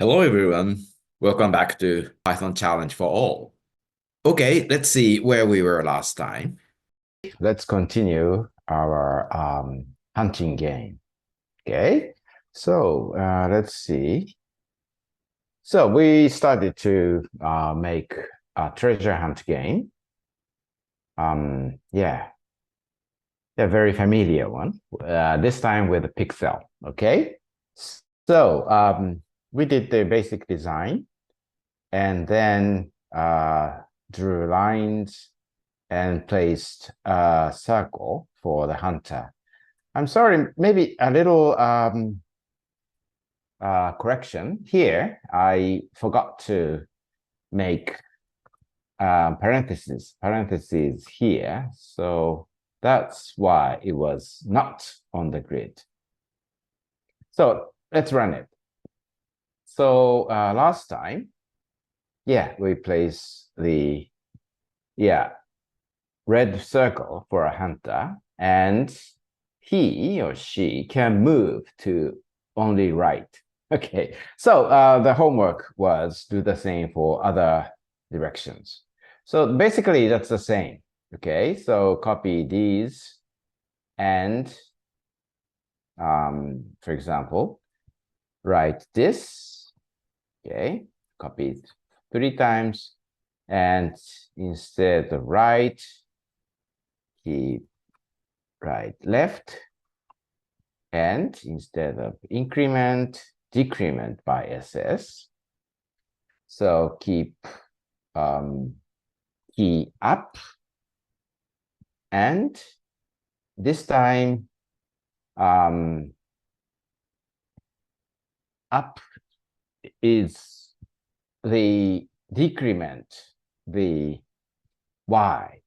Hello everyone, welcome back to Python Challenge for All. Okay, let's see where we were last time. Let's continue our hunting game. Okay, so let's see. So we started to make a treasure hunt game. Yeah, a very familiar one. This time with a pixel. Okay, so we did the basic design and then drew lines and placed a circle for the hunter. I'm sorry, maybe a little correction here. I forgot to make parentheses here. So that's why it was not on the grid. So let's run it. So last time, we place the red circle for a hunter, and he or she can move to only right. Okay, so the homework was do the same for other directions. So basically that's the same. Okay, so copy these and for example, write this. Okay, copy it 3 times, and instead of right, keep right left, and instead of increment, decrement by SS. So keep key up, and this time up is the decrement, the Y.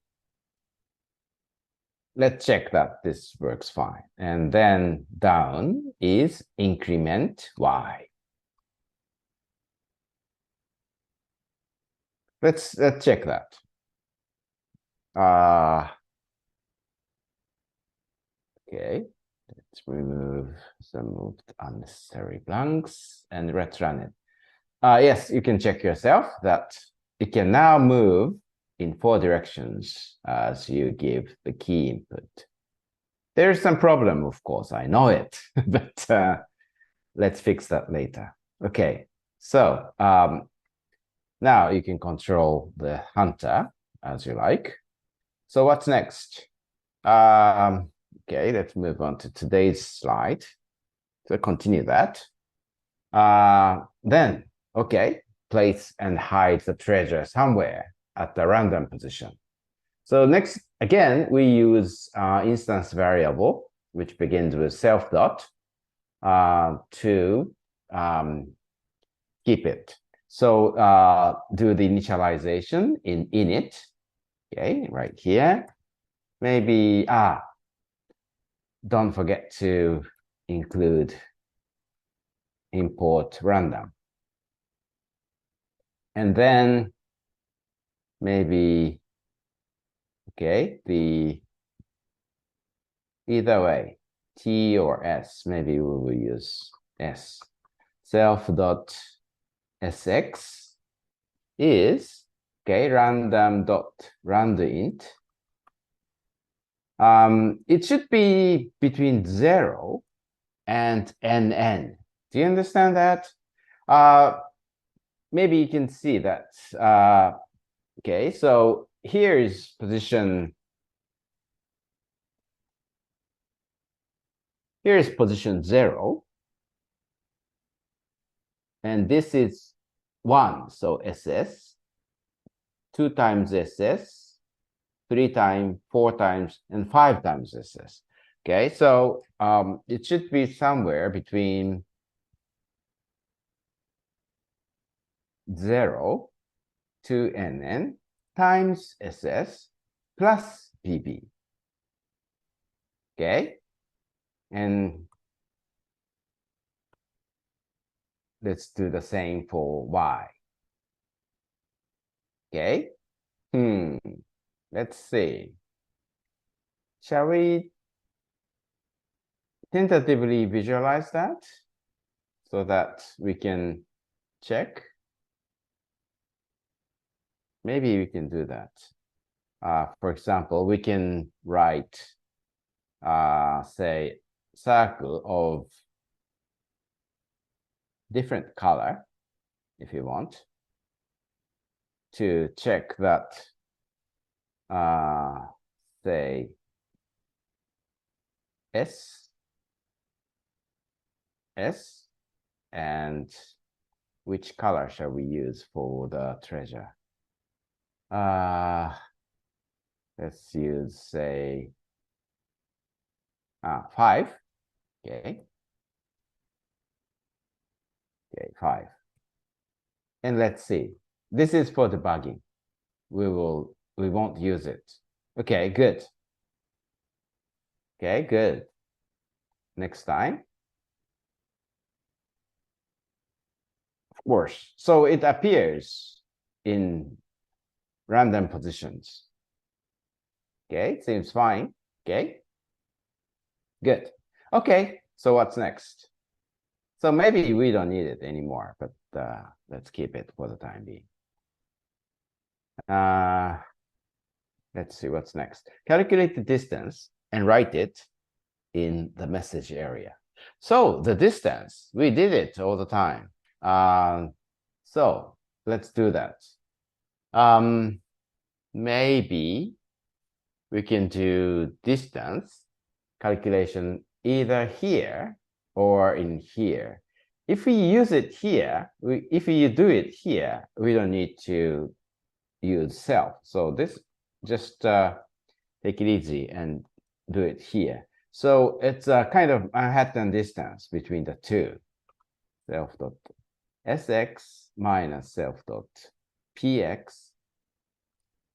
Let's check that this works fine. And then down is increment Y. Let's check that. Okay, let's remove some unnecessary blanks and let's run it. Yes, you can check yourself that it can now move in 4 directions as you give the key input. There's some problem, of course, I know it, but let's fix that later. Okay, so now you can control the hunter as you like. So what's next? Okay, let's move on to today's slide. So continue that. Then, okay, place and hide the treasure somewhere at the random position. So next, again, we use instance variable, which begins with self dot to keep it. So do the initialization in init, okay, right here. Maybe, don't forget to include import random. And then maybe, okay, either way, T or S, maybe we will use S. Self.sx is, okay, random.randomInt. It should be between 0 and NN. Do you understand that? Maybe you can see that. Okay, so here is position. Here is position 0. And this is 1, so SS. 2 times SS. 3 times, 4 times, and 5 times SS. Okay, so it should be somewhere between 0 to NN times SS plus PB. Okay, and let's do the same for Y. Okay, let's see. Shall we tentatively visualize that so that we can check. Maybe we can do that. For example, we can write, say, circle of different color, if you want, to check that, say, S, and which color shall we use for the treasure? Let's use, say, 5. Okay. Okay, 5. And let's see. This is for debugging. We won't use it. Okay, good. Okay, good. Next time. Of course. So it appears in random positions. Okay, seems fine. Okay. Good. Okay, so what's next? So maybe we don't need it anymore, but let's keep it for the time being. Let's see what's next. Calculate the distance and write it in the message area. So the distance, we did it all the time. So let's do that. Maybe we can do distance calculation either here or in here. If we use it here, if you do it here, we don't need to use self. So this, just take it easy and do it here. So it's a kind of Manhattan distance between the two. Self dot sx minus self dot px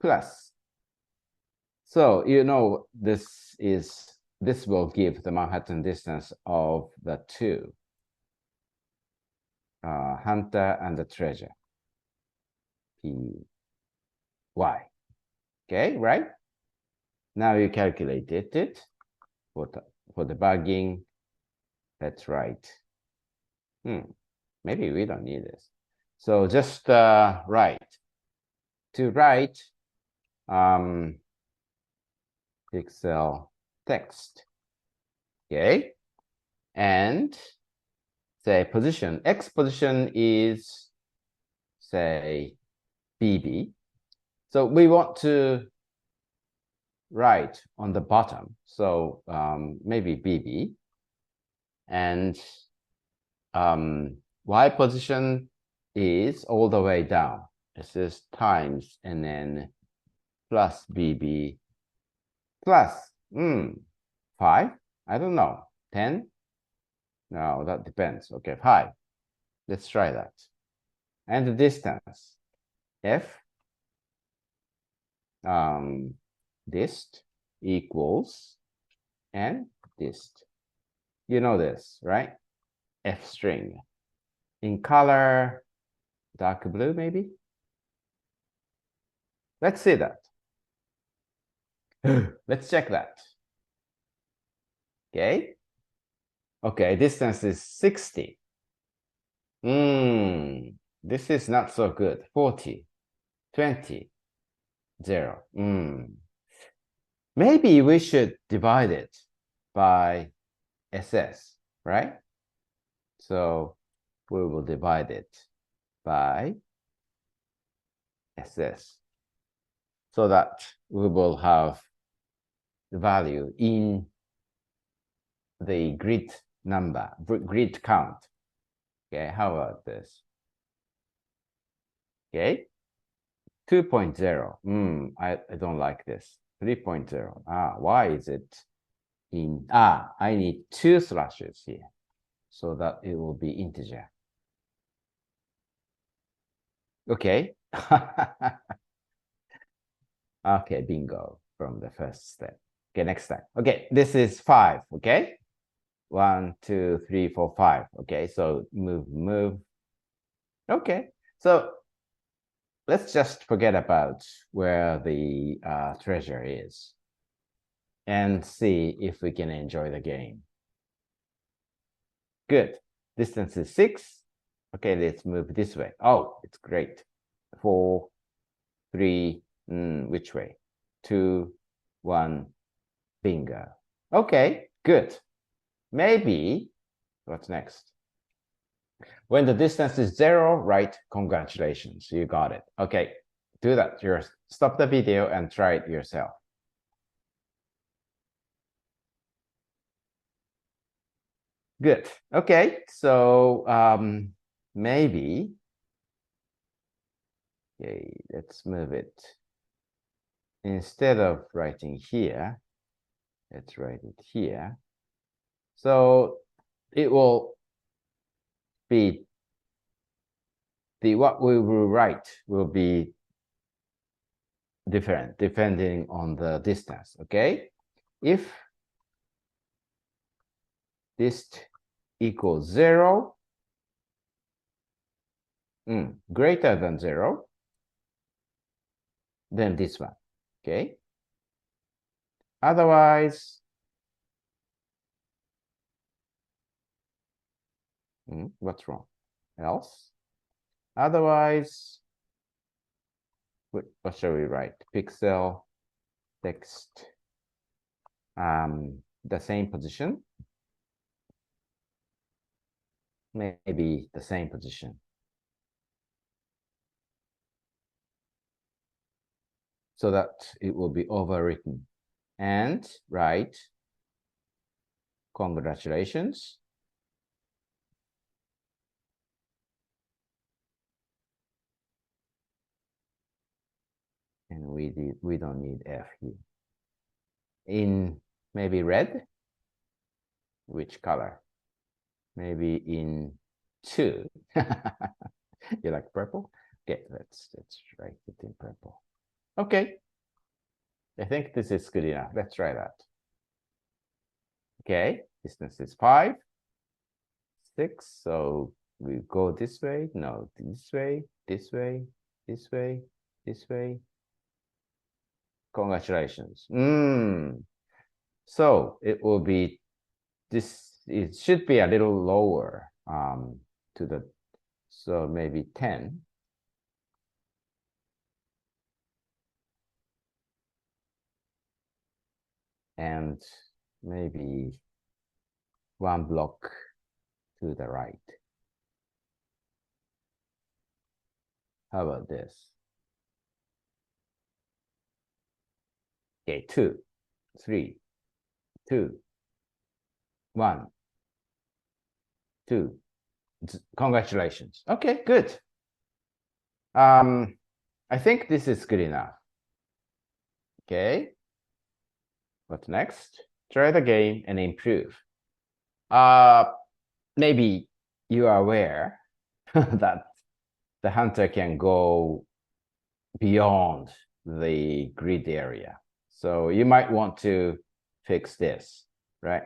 plus. So you know this will give the Manhattan distance of the two, hunter and the treasure, py. Okay, right? Now you calculated it for debugging. That's right. Maybe we don't need this. So just write. To write pixel text. Okay. And say position. X position is, say, BB. So we want to write on the bottom. So maybe BB. And Y position is all the way down. This is times and then plus BB plus 5. I don't know. 10? No, that depends. Okay, 5. Let's try that. And the distance, F dist equals and dist. You know this, right? F string. In color, dark blue, maybe? Let's see that. Let's check that. Okay. Okay, distance is 60. This is not so good. 40, 20, 0. Maybe we should divide it by SS, right? So we will divide it by SS so that we will have the value in the grid number, grid count. Okay, how about this? Okay, 2.0. I don't like this. 3.0. Why is it in? I need 2 slashes here so that it will be integer. Okay. Okay, bingo from the first step. Okay, next time. Okay, this is 5. Okay, 1, 2, 3, 4, 5. Okay, so move. Okay, so let's just forget about where the treasure is and see if we can enjoy the game. Good. Distance is 6. Okay, let's move this way. Oh, it's great. 4, 3, which way? 2, 1, bingo. Okay, good. Maybe, what's next? When the distance is 0, right? Congratulations, you got it. Okay, do that. Stop the video and try it yourself. Good. Okay, so maybe, okay, let's move it. Instead of writing here, let's write it here. So it will be what we will write will be different depending on the distance. Okay, if dist equals 0, greater than 0, then this one. Okay, otherwise, what's wrong? Else, otherwise, what shall we write? Pixel text, the same position, maybe the same position. So that it will be overwritten and write congratulations. And we don't need F here. In maybe red, which color? Maybe in 2. You like purple? Okay, let's write it in purple. Okay, I think this is good enough. Let's try that. Okay, distance is 5, 6. So we go this way. No, this way, this way, this way, this way. Congratulations. So it will be this. It should be a little lower to the, so maybe 10. And maybe 1 block to the right. How about this? Okay, 2, 3, 2, 1, 2. Congratulations. Okay, good. I think this is good enough. Okay. What's next? Try the game and improve. Maybe you are aware that the hunter can go beyond the grid area. So you might want to fix this, right?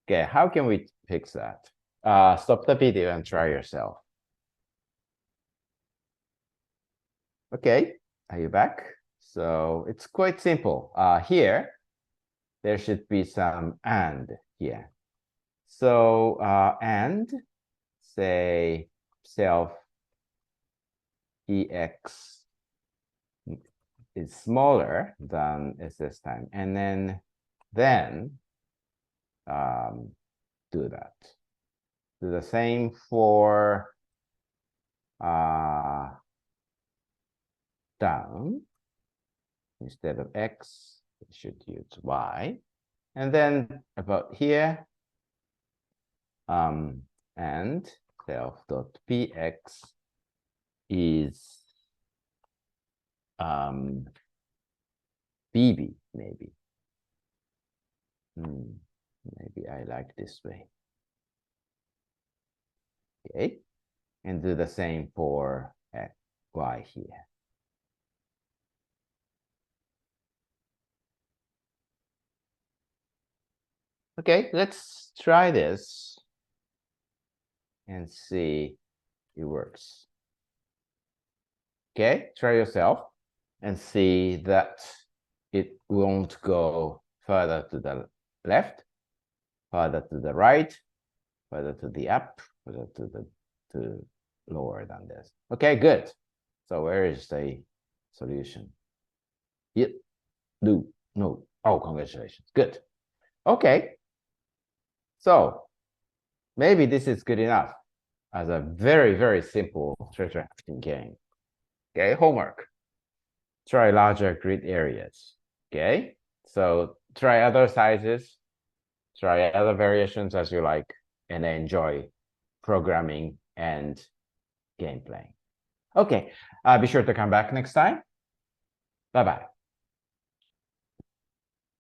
Okay, how can we fix that? Stop the video and try yourself. Okay, are you back? So it's quite simple. Here, there should be some and here. So, and say self EX is smaller than SS time, and then do that. Do the same for down. Instead of X, we should use Y. And then about here, and self.px is BB, maybe. Maybe I like this way. Okay, and do the same for Y here. Okay, let's try this and see it works. Okay, try yourself and see that it won't go further to the left, further to the right, further to the up, further to to lower than this. Okay, good. So where is the solution? Yep. No. Oh, congratulations. Good. Okay. So maybe this is good enough as a very, very simple treasure hunting game. Okay, homework. Try larger grid areas. Okay, so try other sizes, try other variations as you like, and enjoy programming and game playing. Okay, be sure to come back next time. Bye-bye.